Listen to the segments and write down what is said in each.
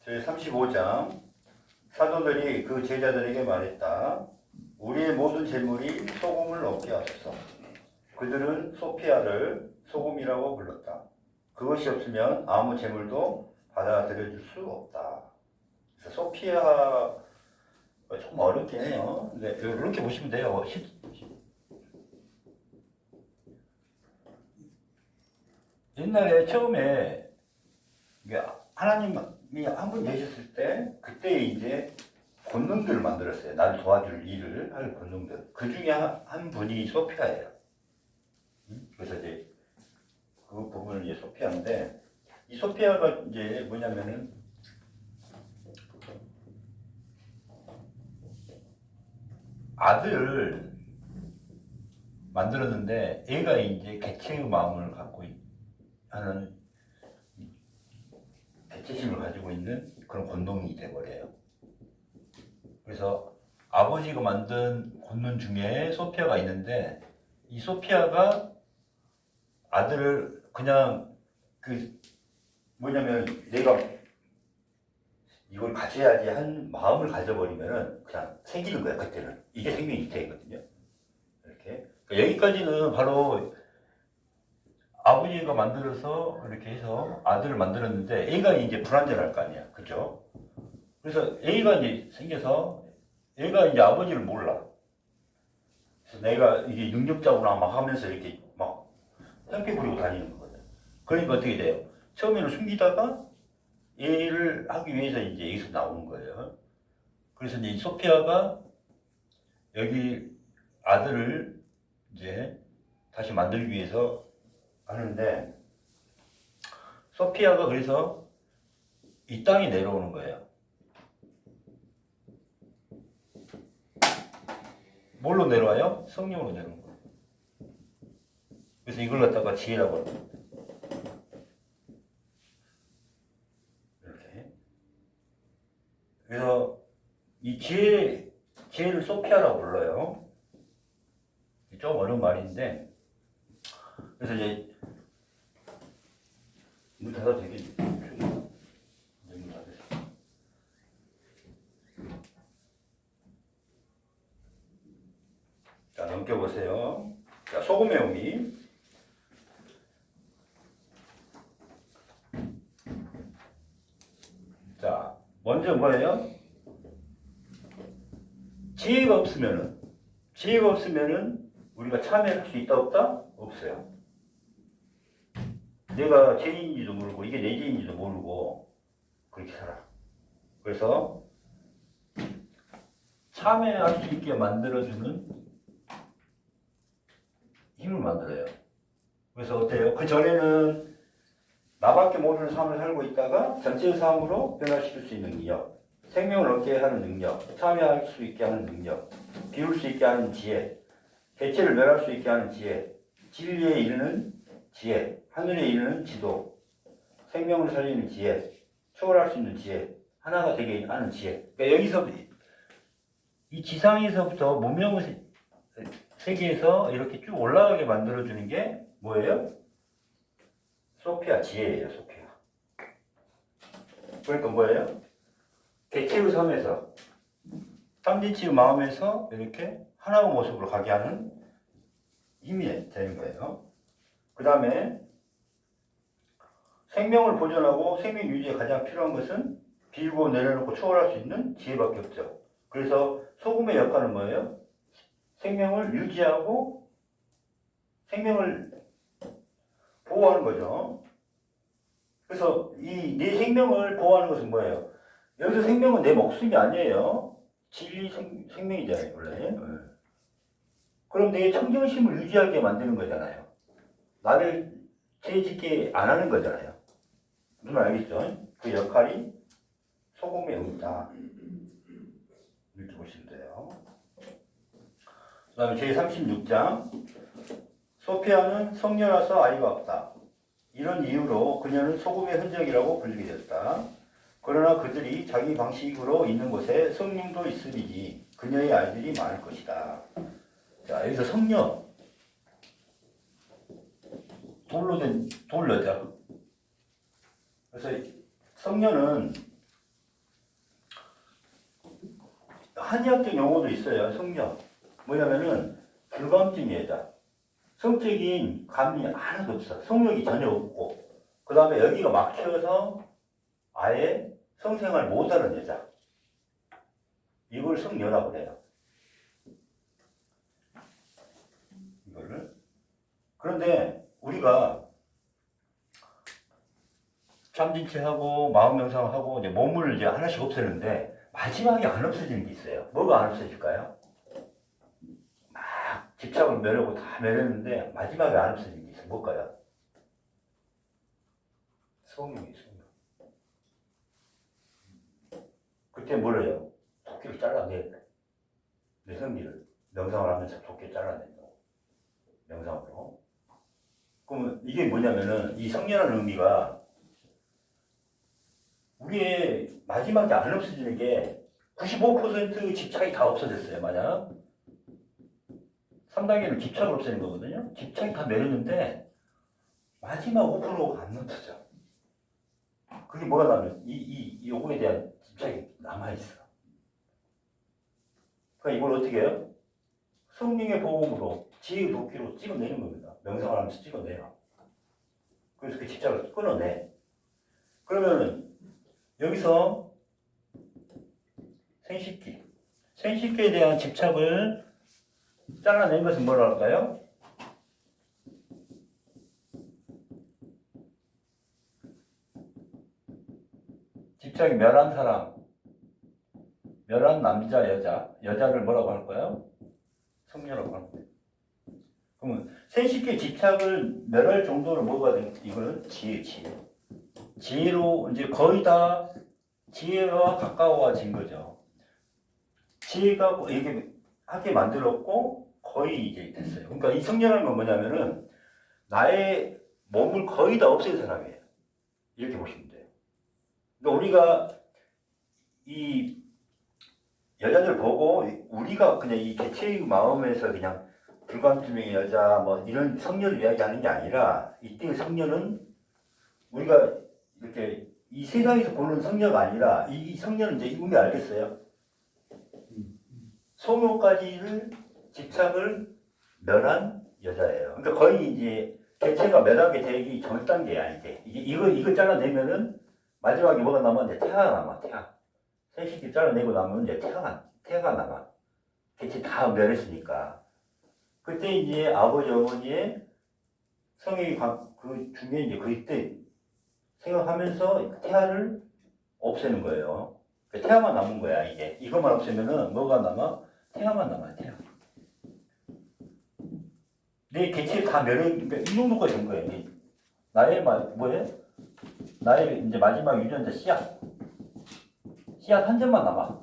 제35장 사도들이 그 제자들에게 말했다. 우리의 모든 재물이 소금을 얻게 하소서. 그들은 소피아를 소금이라고 불렀다. 그것이 없으면 아무 재물도 받아들여줄 수 없다. 그래서 소피아 조금 어렵긴 해요. 근데 이렇게 보시면 돼요. 옛날에 처음에 하나님이 한 분 계셨을 때 그때 이제 권능들을 만들었어요. 나를 도와줄 일을 할 권능들. 그 중에 한 분이 소피아예요. 그래서 이제 그 부분을 이제 소피아인데, 이 소피아가 이제 뭐냐면은 아들을 만들었는데 애가 이제 개체의 마음을 갖고 하는 개체심을 가지고 있는 그런 권능이 돼버려요. 그래서 아버지가 만든 권능 중에 소피아가 있는데, 이 소피아가 아들을 그냥 뭐냐면 내가 이걸 가져야지 한 마음을 가져버리면은 그냥 생기는 거야. 그때는 이게 생명이 되거든요. 이렇게 그러니까 여기까지는 바로 아버지가 만들어서 이렇게 해서 아들을 만들었는데 애가 이제 불완전할 거 아니야, 그죠? 그래서 애가 이제 생겨서 애가 이제 아버지를 몰라. 그래서 내가 이게 능력자구나 막 하면서 이렇게 막 형태 부리고 다니는 거거든. 그러니까 어떻게 돼요? 처음에는 숨기다가 얘를 하기 위해서 이제 여기서 나오는 거예요. 그래서 이제 소피아가 여기 아들을 이제 다시 만들기 위해서 하는데, 소피아가 그래서 이 땅에 내려오는 거예요. 뭘로 내려와요? 성령으로 내려오는 거예요. 그래서 이걸 갖다가 지혜라고 합니다. 이렇게. 그래서 이 지혜를 소피아라고 불러요. 좀 어려운 말인데, 그래서 이제 문 닫아도 되겠지? 문 닫으세요. 자, 넘겨보세요. 자, 소금의 의미. 자, 먼저 뭐예요? 지혜가 없으면은 우리가 참여할 수 있다 없다? 없어요. 내가 죄인인지도 모르고 이게 내 죄인지도 모르고 그렇게 살아. 그래서 참여할 수 있게 만들어주는 힘을 만들어요. 그래서 어때요? 그 전에는 나밖에 모르는 삶을 살고 있다가 전체의 삶으로 변화시킬 수 있는 능력, 생명을 얻게 하는 능력, 참여할 수 있게 하는 능력, 비울 수 있게 하는 지혜, 개체를 멸할 수 있게 하는 지혜, 진리에 이르는 지혜, 하늘에 이르는 지도, 생명을 살리는 지혜, 초월할 수 있는 지혜, 하나가 되게 하는 지혜. 그러니까 여기서 이 지상에서부터 문명의 세계에서 이렇게 쭉 올라가게 만들어주는 게 뭐예요? 소피아, 지혜예요, 소피아. 그러니까 뭐예요? 개체의 삶에서, 삼진치의 마음에서 이렇게 하나의 모습으로 가게 하는 힘이 되는 거예요. 그 다음에 생명을 보존하고 생명 유지에 가장 필요한 것은 비우고 내려놓고 초월할 수 있는 지혜밖에 없죠. 그래서 소금의 역할은 뭐예요? 생명을 유지하고 생명을 보호하는 거죠. 그래서 이 내 생명을 보호하는 것은 뭐예요? 여기서 생명은 내 목숨이 아니에요. 진리 생명이잖아요, 원래. 그럼 내 청정심을 유지하게 만드는 거잖아요. 나를 죄짓게 안 하는 거잖아요. 무슨 말 알겠죠? 그 역할이 소금의 의미다. 이렇게 보시면 돼요. 그 다음에 제36장. 소피아는 성녀라서 아이가 없다. 이런 이유로 그녀는 소금의 흔적이라고 불리게 됐다. 그러나 그들이 자기 방식으로 있는 곳에 성령도 있으리니 그녀의 아이들이 많을 것이다. 자, 여기서 성녀. 돌로 된 돌 여자. 그래서 성녀는 한의학적 용어도 있어요. 성녀. 뭐냐면은 불감증 여자. 성적인 감이 하나도 없어. 성욕이 전혀 없고. 그 다음에 여기가 막혀서 아예 성생활 못하는 여자. 이걸 성녀라고 해요. 이거를. 그런데 우리가 참진치하고 마음명상하고 이제 몸을 이제 하나씩 없애는데 마지막에 안 없어지는 게 있어요. 뭐가 안 없어질까요? 막 집착을 매려고 다 매렸는데 마지막에 안 없어지는 게 있어요. 뭘까요? 성욕이 성욕. 그때 뭘 해요? 도끼를 잘라내. 내 성기를 명상을 하면서 도끼를 잘라낸다고. 명상으로. 그러면 이게 뭐냐면은 이 성녀라는 의미가 우리의 마지막에 안 없어지는 게 95% 집착이 다 없어졌어요. 만약 3단계는 집착을 없애는 거거든요. 집착이 다 내렸는데 마지막 5%가 안 없어져. 그게 뭐가 나면 이 요거에 대한 집착이 남아있어. 그러니까 이걸 어떻게 해요? 성령의 보험으로 지혜의 도끼로 찍어내는 겁니다. 명상을 하면서 찍어내요. 그래서 그 집착을 끊어내. 그러면은 여기서 생식기. 생식기에 대한 집착을 잘라낸 것은 뭐라 할까요? 집착이 멸한 사람, 멸한 남자, 여자를 뭐라고 할까요? 성녀라고 합니다. 그러면 생식기 집착을 멸할 정도로 뭐가 된, 이거는 지혜. 지혜로 이제 거의 다 지혜와 가까워진 거죠. 지혜가 이게 하게 만들었고 거의 이제 됐어요. 그러니까 이 성녀라는 건 뭐냐면은 나의 몸을 거의 다 없앤 사람이에요. 이렇게 보시면 돼요. 그러니까 우리가 이 여자들 보고 우리가 그냥 이 개체의 마음에서 그냥 불감증의 여자 뭐 이런 성녀를 이야기하는 게 아니라 이때의 성녀는 우리가 이렇게 이 세상에서 보는 성녀가 아니라 이 성녀는 이제 의미 알겠어요? 성욕까지를 집착을 멸한 여자예요. 그러니까 거의 이제 개체가 멸하게 되기 전 단계야 이제. 이거 잘라내면은 마지막에 뭐가 남아? 이제 태아가 남아. 태아. 생식기 잘라내고 나면 이제 태아가 남아. 개체 다 멸했으니까. 그때 이제 아버지 어머니의 성욕이 그 중에 이제 그때 생각하면서 태아를 없애는 거예요. 태아만 남은 거야 이게. 이것만 없애면은 뭐가 남아? 태아만 남아요. 태아. 내 개체를 다 그러니까 이 정도까지 된 거예요. 나의 뭐예요? 나의 이제 마지막 유전자 씨앗 한 점만 남아.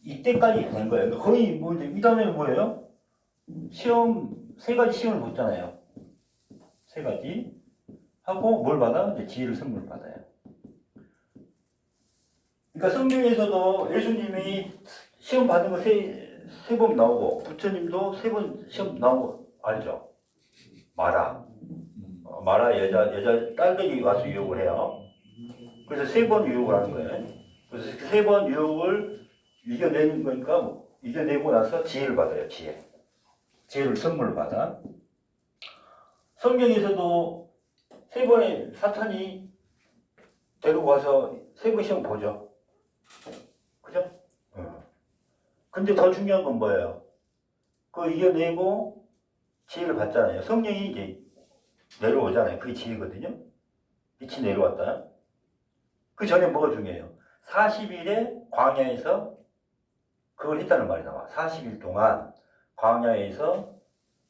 이때까지 된 거예요. 거의 뭐 이제 이 다음에 뭐예요? 시험 3가지 시험을 붙잖아요. 3가지 하고 뭘 받아? 이제 지혜를 선물 받아요. 그러니까 성경에서도 예수님이 시험 받은 거 세 번 나오고 부처님도 3번 시험 나오고 알죠? 마라 여자 딸들이 와서 유혹을 해요. 그래서 3번 유혹을 하는 거예요. 그래서 3번 유혹을 이겨내는 거니까 이겨내고 나서 지혜를 받아요. 지혜를 선물을 받아. 성경에서도 3번의 사탄이 데리고 와서 3번 시험 보죠. 그죠? 근데 더 중요한 건 뭐예요? 그거 이겨내고 지혜를 받잖아요. 성령이 이제 내려오잖아요. 그게 지혜거든요. 빛이 내려왔다. 그 전에 뭐가 중요해요? 40일에 광야에서 그걸 했다는 말이 나와. 40일 동안 광야에서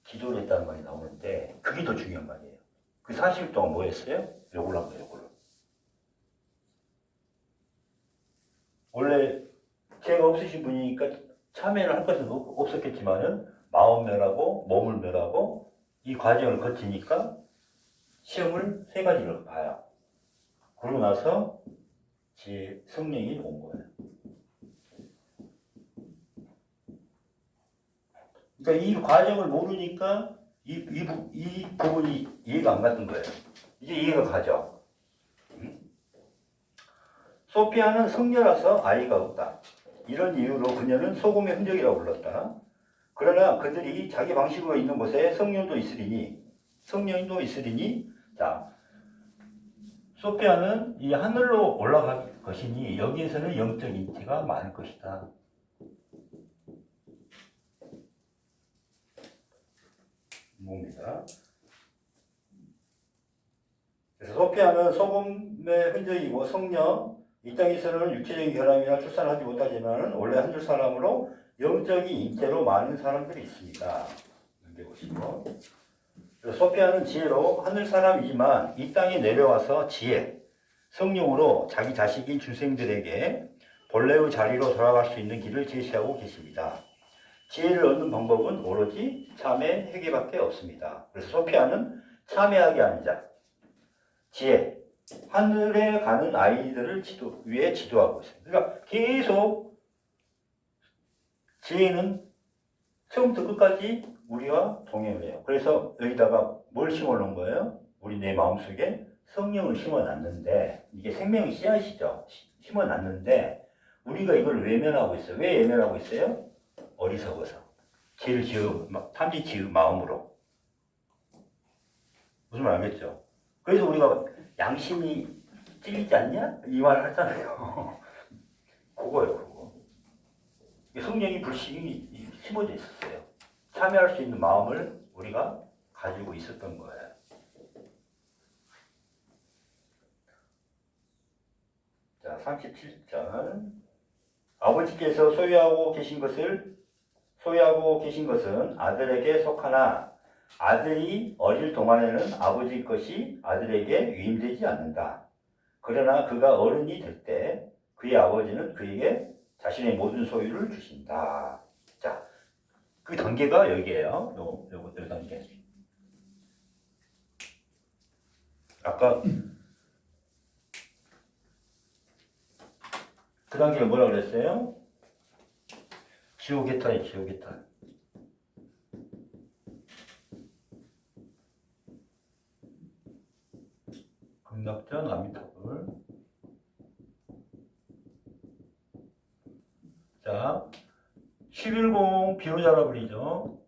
기도를 했다는 말이 나오는데 그게 더 중요한 말이에요. 그 40일 동안 뭐 했어요? 요걸로 한 거예요. 요걸로. 원래 죄가 없으신 분이니까 참여를 할 것은 없었겠지만은 마음 멸하고 몸을 멸하고 이 과정을 거치니까 시험을 3가지를 봐요. 그러고 나서 제 성령이 온 거예요. 그러니까 이 과정을 모르니까 이 부분이 이해가 안 갔던 거예요. 이제 이해가 가죠. 소피아는 성녀라서 아이가 없다. 이런 이유로 그녀는 소금의 흔적이라고 불렀다. 그러나 그들이 자기 방식으로 있는 곳에 성령도 있으리니, 자, 소피아는 이 하늘로 올라갈 것이니 여기에서는 영적 인체가 많을 것이다. 뭡니다. 그래서 소피아는 소금의 흔적이고 성령, 이 땅에서는 육체적인 결함이나 출산을 하지 못하지만 원래 한 줄 사람으로 영적인 인체로 많은 사람들이 있습니다. 이렇게 보시고, 소피아는 지혜로 하늘 사람이지만 이 땅에 내려와서 지혜, 성령으로 자기 자식인 중생들에게 본래의 자리로 돌아갈 수 있는 길을 제시하고 계십니다. 지혜를 얻는 방법은 오로지 참회, 회개밖에 없습니다. 그래서 소피아는 참회하게 하는 자, 지혜, 하늘에 가는 아이들을 위해 지도하고 있습니다. 그러니까 계속 지혜는 처음부터 끝까지 우리와 동행을 해요. 그래서 여기다가 뭘 심어놓은 거예요? 우리 내 마음속에 성령을 심어놨는데, 이게 생명의 씨앗이죠. 심어놨는데 우리가 이걸 외면하고 있어요. 왜 외면하고 있어요? 어리석어서. 죄를 탐지 지은 마음으로. 무슨 말 알겠죠? 그래서 우리가 양심이 찔리지 않냐? 이 말을 하잖아요. 그거예요, 그거. 성령이 불신이 심어져 있었어요. 참여할 수 있는 마음을 우리가 가지고 있었던 거예요. 자, 37절. 아버지께서 소유하고 계신 것은 아들에게 속하나 아들이 어릴 동안에는 아버지 것이 아들에게 위임되지 않는다. 그러나 그가 어른이 될 때 그의 아버지는 그에게 자신의 모든 소유를 주신다. 자, 그 단계가 여기에요. 요거 단계. 아까 그 단계를 뭐라고 그랬어요? 지옥의 탈. 극락전 아미타불. 자, 11공 비로자라불이죠.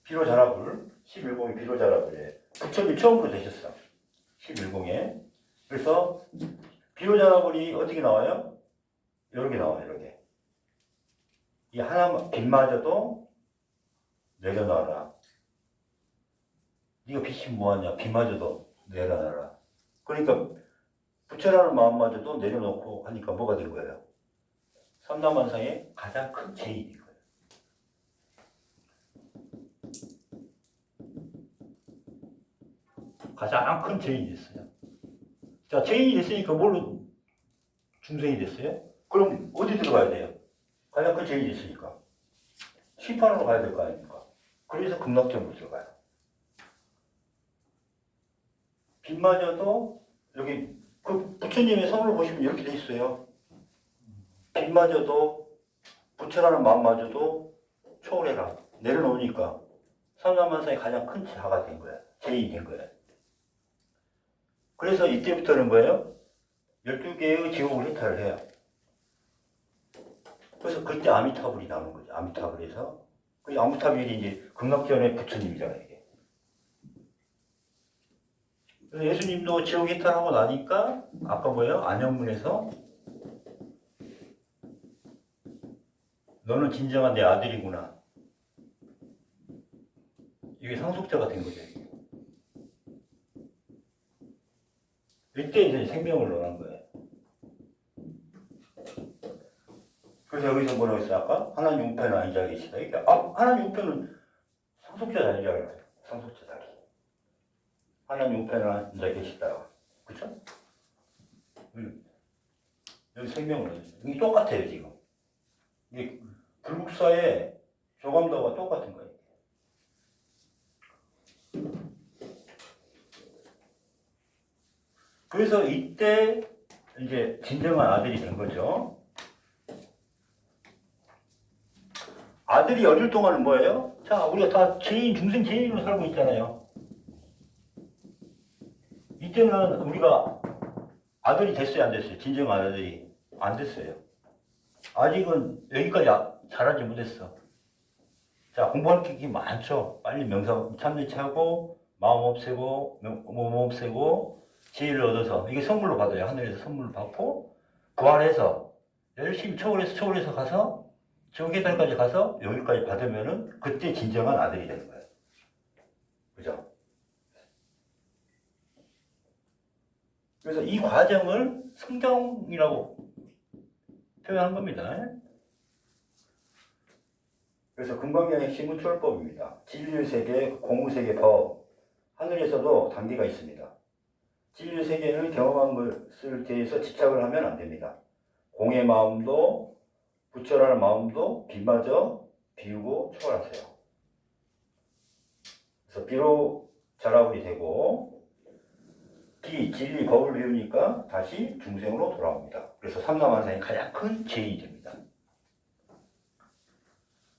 비로자라불. 11공이 비로자라불이에요. 부처님 처음으로 되셨어. 11공에. 그래서 비로자라불이 어떻게 나와요? 이렇게 나와요. 이렇게. 이 하나 빛마저도 내려놔라. 네가 빛이 뭐하냐? 빛마저도 내려놔라. 그러니까 부처라는 마음마저도 내려놓고 하니까 뭐가 된 거예요? 삼라만상의 가장 큰 죄인이 된 거예요. 가장 큰 죄인이 됐어요. 자, 죄인이 됐으니까 뭘로 중생이 됐어요? 그럼 어디 들어가야 돼요? 가장 큰 죄인이 됐으니까 심판으로 가야 될 거 아닙니까? 그래서 극락전으로 들어가요. 빛마저도 여기 그 부처님의 성을 보시면 이렇게 돼 있어요. 빛마저도 부처라는 마음마저도 초월해라. 내려놓으니까 삼라만상의 가장 큰 자가 된 거야. 죄인이 된 거야. 그래서 이때부터는 뭐예요? 12개의 지옥을 해탈을 해요. 그래서 그때 아미타불이 나오는 거죠. 아미타불에서. 그 아미타불이 이제 극락전의 부처님이잖아요. 이게. 그래서 예수님도 지옥 해탈하고 나니까 아까 뭐예요? 안영문에서 너는 진정한 내 아들이구나. 이게 상속자가 된 거죠. 이때 이제 생명을 넣은 거예요. 그래서 여기서 뭐라고 했어요? 아까? 하나님 우편은 아니자 계시다. 이게 하나님 우편은 상속자 자리라고 해요. 상속자 자리. 하나님 우편은 앉아 계시다. 그쵸? 여기 생명을 넣어요. 이게 똑같아요, 지금. 이게 불국사의 조감도와 똑같은 거예요. 그래서 이때 이제 진정한 아들이 된 거죠. 아들이 어릴 동안은 뭐예요? 자, 우리가 다 중생 죄인으로 살고 있잖아요. 이때는 우리가 아들이 됐어요, 안 됐어요? 진정 아들이 안 됐어요. 아직은 여기까지 잘하지 못했어. 자, 공부할 게 많죠. 빨리 명상 참여하고 마음 없애고 몸 없애고 지혜를 얻어서 이게 선물로 받아요. 하늘에서 선물을 받고 부활해서 열심히 초월해서 가서 지옥계단까지 가서 여기까지 받으면은 그때 진정한 아들이 되는 거예요. 그죠? 그래서 이 과정을 성경이라고 표현한 겁니다. 그래서 금강경의 핵심은 초월법입니다. 진리세계, 공무세계 법, 하늘에서도 단계가 있습니다. 진리세계는 경험한 것을 대해서 집착을 하면 안 됩니다. 공의 마음도 부처라는 마음도 비마저 비우고 초월하세요. 그래서 비로 자라울이 되고 진리 법을 배우니까 다시 중생으로 돌아옵니다. 그래서 삼라만상이 가장 큰 죄인이 됩니다.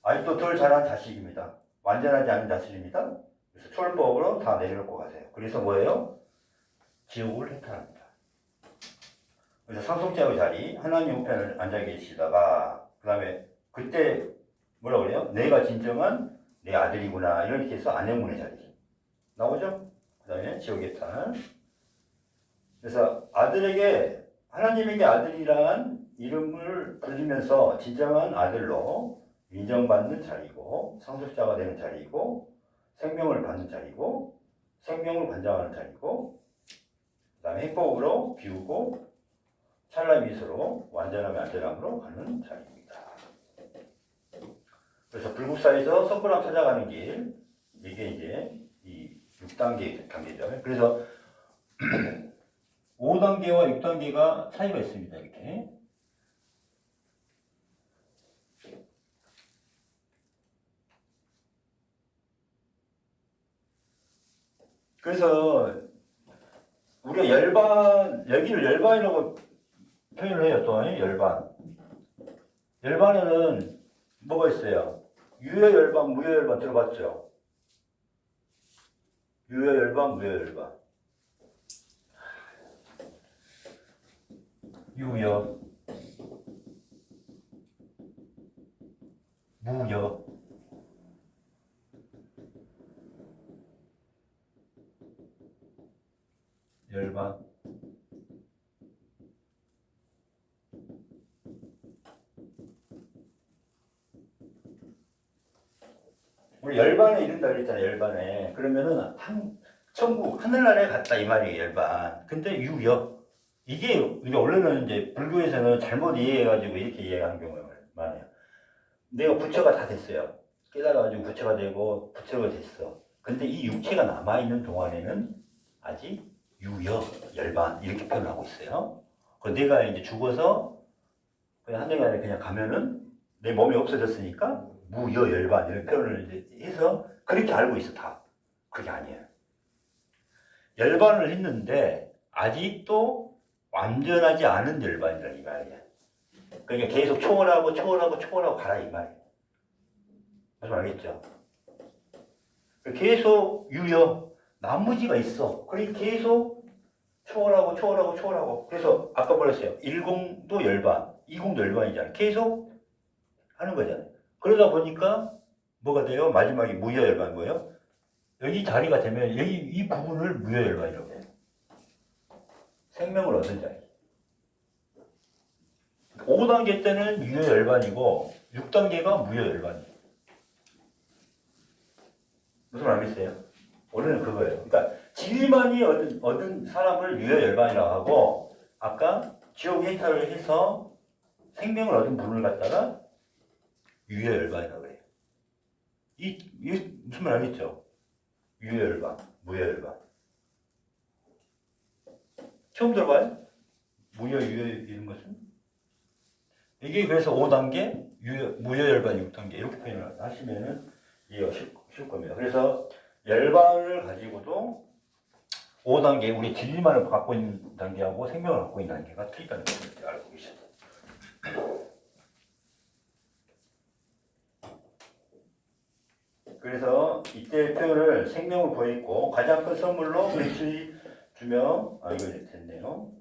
아직도 덜 자란 자식입니다. 완전하지 않은 자식입니다. 그래서 초월법으로 다 내려놓고 가세요. 그래서 뭐예요? 지옥을 해탈합니다. 그래서 상속자의 자리, 하나님 우편을 앉아 계시다가 그 다음에 그때 뭐라 그래요? 내가 진정한 내 아들이구나 이렇게 해서 안영문의 자리 나오죠? 그 다음에 지옥 해탈. 그래서 아들에게 하나님에게 아들이란 이름을 불리면서 진정한 아들로 인정받는 자리고 상속자가 되는 자리고 생명을 받는 자리고 생명을 관장하는 자리고 그 다음에 행복으로 비우고 찰나미스로 완전함의 안전함으로 가는 자리입니다. 그래서 불국사에서 석굴암 찾아가는 길 이게 이제 이 6단계죠. 그래서 5단계와 6단계가 차이가 있습니다. 이렇게. 그래서 우리가 열반, 여기를 열반이라고 표현을 해요. 또 열반. 열반에는 뭐가 있어요? 유효열반, 무효열반 들어봤죠? 유효열반, 무효열반. 유효, 무효. 열반. 우리 열반에 이른다 그랬잖아요. 열반에. 그러면은 천국 하늘나라에 갔다 이 말이에요. 열반. 근데 유여 이게 원래는 이제 불교에서는 잘못 이해해가지고 이렇게 이해하는 경우가 많아요. 내가 부처가 다 됐어요. 깨달아가지고 부처가 되고 부처가 됐어. 근데 이 육체가 남아있는 동안에는 아직 유여 열반 이렇게 표현하고 있어요. 그 내가 이제 죽어서 그냥 하늘나라에 그냥 가면은 내 몸이 없어졌으니까 무여열반 이런 표현을 이제 해서 그렇게 알고 있어 다. 그게 아니에요. 열반을 했는데 아직도 완전하지 않은 열반이라 이 말이야. 그러니까 계속 초월하고 가라 이 말이야. 무슨 알겠죠? 계속 유여 나머지가 있어. 그러니까 계속 초월하고. 그래서 아까 말했어요. 10도 열반, 20도 열반이잖아. 계속 하는 거잖아요. 그러다 보니까 뭐가 돼요? 마지막에 무여열반 뭐예요? 여기 자리가 되면 여기 이 부분을 무여열반이라고 해요. 생명을 얻은 자리. 5단계 때는 유여열반이고 6단계가 무여열반이에요. 무슨 말이겠어요? 원래는 그거예요. 그러니까 진리만이 얻은 사람을 유여열반이라고 하고 아까 지옥 해탈을 해서 생명을 얻은 분을 갖다가 유여열반이라고 그래요. 이 무슨 말 알겠죠? 유여열반, 무여열반. 처음 들어봐요? 무여, 유여 이런 것은? 이게 그래서 5단계, 무여열반 6단계 이렇게 표현을 하시면은 이해가 쉬울 겁니다. 그래서 열반을 가지고도 5단계, 우리 진리만을 갖고 있는 단계하고 생명을 갖고 있는 단계가 틀리다는 것을 알고 계셔야 돼요. 그래서 이때 표현을 생명을 보였고 가장 큰 선물로 일주일 주명 이거 됐네요.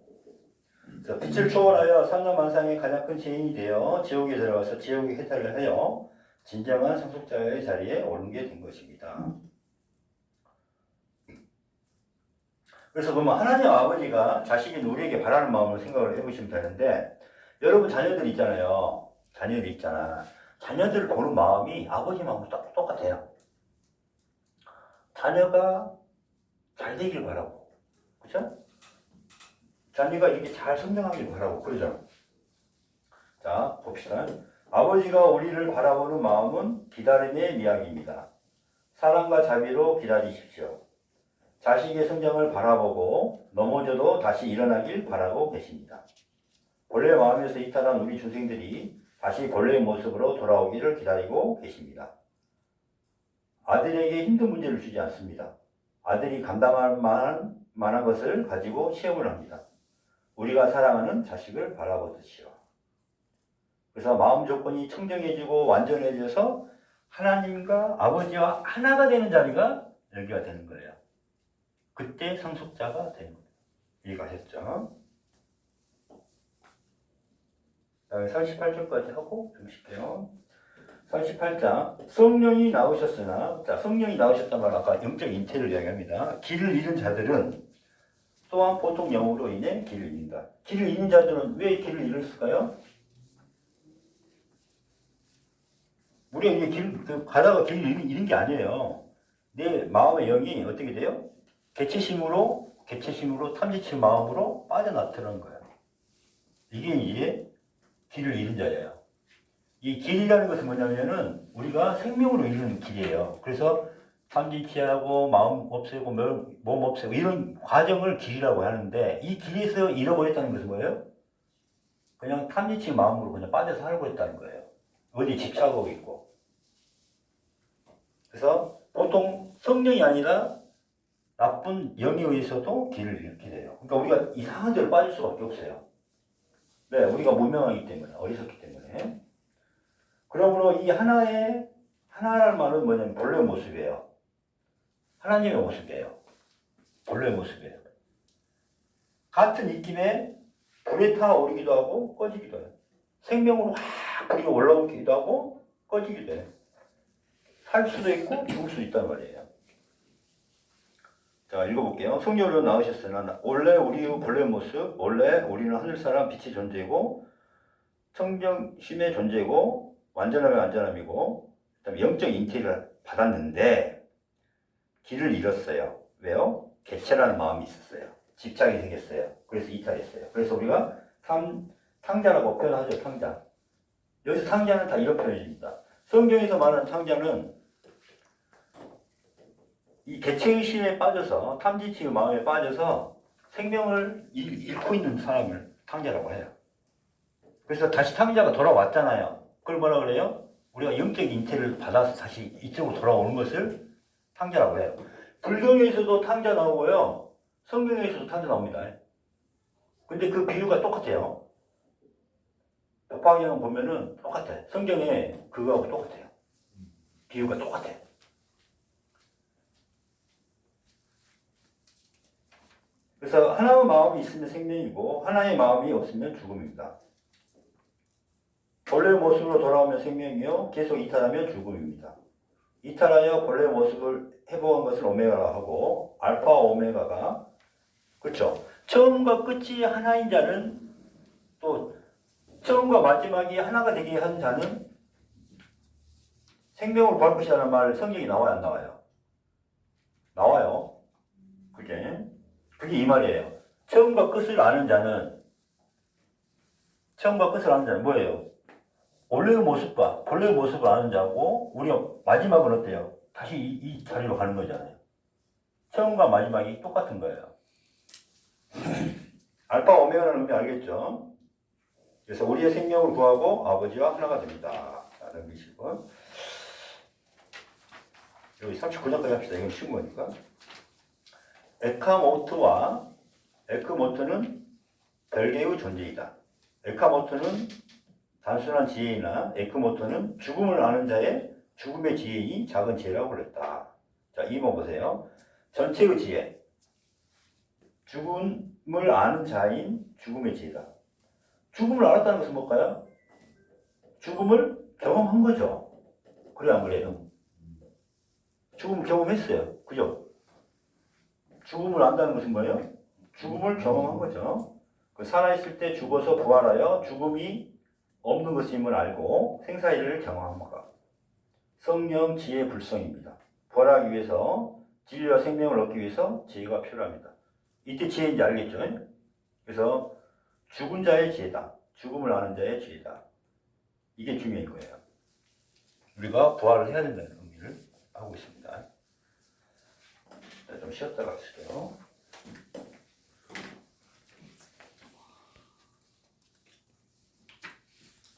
그래서 빛을 초월하여 상남만상의 가장 큰 죄인이 되어 지옥에 들어가서 지옥의 해탈을 하여 진정한 상속자의 자리에 오르게 된 것입니다. 그래서 그러면 하나님 아버지가 자식인 우리에게 바라는 마음을 생각을 해보시면 되는데, 여러분 자녀들 있잖아요. 자녀들 있잖아. 자녀들 보는 마음이 아버지 마음과 똑같아요. 자녀가 잘 되길 바라고, 그죠? 자녀가 이렇게 잘 성장하길 바라고 그러잖아. 자, 봅시다. 아버지가 우리를 바라보는 마음은 기다림의 미학입니다. 사랑과 자비로 기다리십시오. 자식의 성장을 바라보고 넘어져도 다시 일어나길 바라고 계십니다. 본래 마음에서 이탈한 우리 중생들이 다시 본래의 모습으로 돌아오기를 기다리고 계십니다. 아들에게 힘든 문제를 주지 않습니다. 아들이 감당할 만한 것을 가지고 시험을 합니다. 우리가 사랑하는 자식을 바라보듯이요. 그래서 마음 조건이 청정해지고 완전해져서 하나님과 아버지와 하나가 되는 자리가 여기가 되는 거예요. 그때 상속자가 되는 거예요. 이해가셨죠? 38절까지 하고 좀 쉴게요. 38장 성령이 나오셨으나, 자, 성령이 나오셨단 말은 아까 영적 인태를 이야기합니다. 길을 잃은 자들은 또한 보통 영으로 인해 길을 잃는다. 길을 잃는 자들은 왜 길을 잃었을까요? 우리가 이게 가다가 길을 잃은 게 아니에요. 내 마음의 영이 어떻게 돼요? 개체심으로 탐지치 마음으로 빠져나타나는 거예요. 이게 이제 길을 잃은 자예요. 이 길이라는 것은 뭐냐면은 우리가 생명으로 이루는 길이에요. 그래서 탐지치하고 마음 없애고 몸 없애고 이런 과정을 길이라고 하는데, 이 길에서 잃어버렸다는 것은 뭐예요? 그냥 탐지치 마음으로 그냥 빠져 살고 있다는 거예요. 어디 집착하고 있고. 그래서 보통 성령이 아니라 나쁜 영에 의해서도 길을 잃게 돼요. 그러니까 우리가 이상한 데로 빠질 수밖에 없어요. 네, 우리가 무명하기 때문에, 어리석기 때문에. 그러므로 이 하나라는 말은 뭐냐면 본래 모습이에요. 하나님의 모습이에요. 본래 모습이에요. 같은 입김에 불에 타오르기도 하고 꺼지기도 해요. 생명으로 확 불이 올라오기도 하고 꺼지기도 해요. 살 수도 있고 죽을 수도 있단 말이에요. 자, 읽어볼게요. 성령으로 나오셨으나 원래 우리의 본래 모습, 원래 우리는 하늘사람 빛의 존재고 청정심의 존재고 완전함의 완전함이고 그다음에 영적 인태를 받았는데 길을 잃었어요. 왜요? 개체라는 마음이 있었어요. 집착이 생겼어요. 그래서 이탈했어요. 그래서 우리가 탕자라고 표현하죠. 탕자. 여기서 탕자는 다 이런 표현입니다. 성경에서 말하는 탕자는 이 개체의식에 빠져서 탐지치의 마음에 빠져서 생명을 잃고 있는 사람을 탕자라고 해요. 그래서 다시 탕자가 돌아왔잖아요. 그걸 뭐라 그래요? 우리가 영적 인태를 받아서 다시 이쪽으로 돌아오는 것을 탕자라고 해요. 불경에서도 탕자 나오고요. 성경에서도 탕자 나옵니다. 근데 그 비유가 똑같아요. 법화경 보면은 똑같아요. 성경에 그거하고 똑같아요. 비유가 똑같아요. 그래서 하나의 마음이 있으면 생명이고 하나의 마음이 없으면 죽음입니다. 본래 모습으로 돌아오면 생명이요 계속 이탈하면 죽음입니다. 이탈하여 본래 모습을 회복한 것을 오메가라 하고 알파와 오메가가 그렇죠. 처음과 끝이 하나인 자는 또 처음과 마지막이 하나가 되게 한 자는 생명을 구할 것이라는 말 성경이 나와요 안 나와요? 나와요. 그게 이 말이에요. 처음과 끝을 아는 자는 뭐예요? 원래의 모습과 본래의 모습을 아는 자고 우리가 마지막은 어때요? 다시 이 자리로 가는 거잖아요. 처음과 마지막이 똑같은 거예요. 알파 오메가라는 의미 알겠죠? 그래서 우리의 생명을 구하고 아버지와 하나가 됩니다. 자, 넘기시고 여기 39장까지 합시다. 이건 쉬운 거니까. 에카모트는 별개의 존재이다. 에카모트는 단순한 지혜이나 에크모토는 죽음을 아는 자의 죽음의 지혜이 작은 지혜라고 그랬다. 자, 2번 보세요. 전체의 지혜. 죽음을 아는 자인 죽음의 지혜다. 죽음을 알았다는 것은 뭘까요? 죽음을 경험한 거죠. 그래 안 그래요? 죽음을 경험했어요. 그죠? 죽음을 안다는 것은 뭐예요? 죽음을 경험한 거죠. 그 살아있을 때 죽어서 부활하여 죽음이 없는 것임을 알고 생사일을 경험한 거가 성령 지혜 불성입니다. 부활하기 위해서 진리와 생명을 얻기 위해서 지혜가 필요합니다. 이때 지혜인지 알겠죠? 그래서 죽은 자의 지혜다. 죽음을 아는 자의 지혜다. 이게 중요한 거예요. 우리가 부활을 해야 된다는 의미를 하고 있습니다. 좀 쉬었다가 할게요.